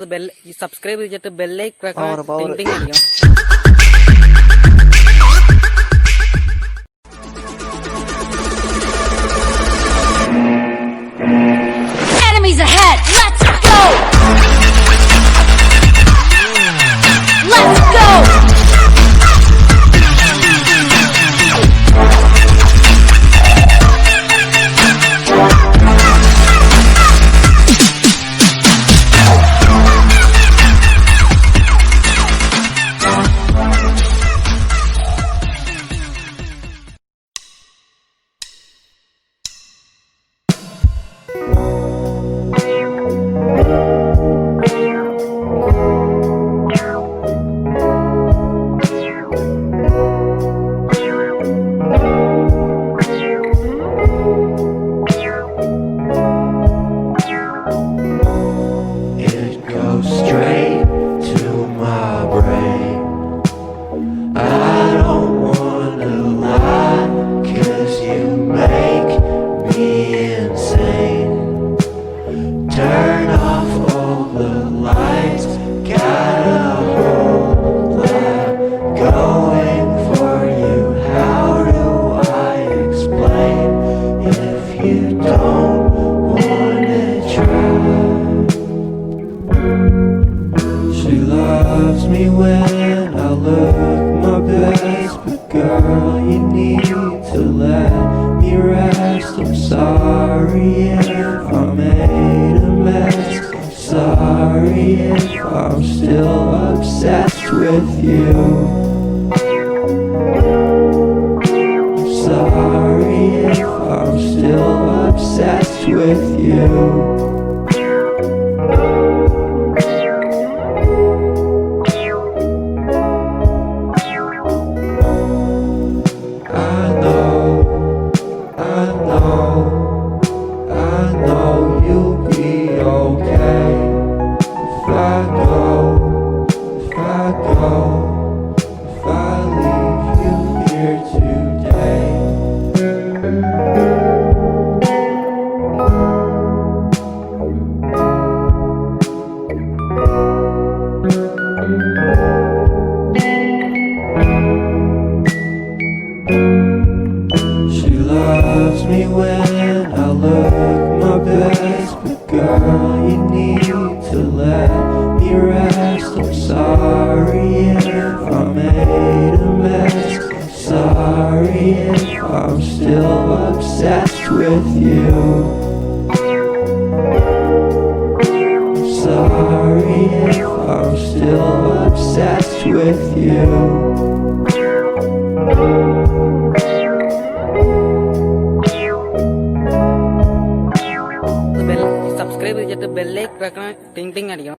subscribe ചെയ്തിട്ട് bell icon ting ting അടിക്കണം. Enemies ahead! Let's go! Let's go! Turn off all the lights, gotta hold that going for you. How do I explain if you don't wanna try? She loves me when I look my best, but girl, you need to let me rest. I'm sorry if I made a mess. I'm sorry if I'm still obsessed with you. I'm sorry if I'm still obsessed with you. She loves me when I look my best, but girl, you need to let me rest. I'm sorry if I made a mess. I'm sorry if I'm still obsessed with you. I'm sorry if I'm still obsessed with you. Subscribe ചെയ്തിട്ട് bell icon ting ting അടിക്കണം.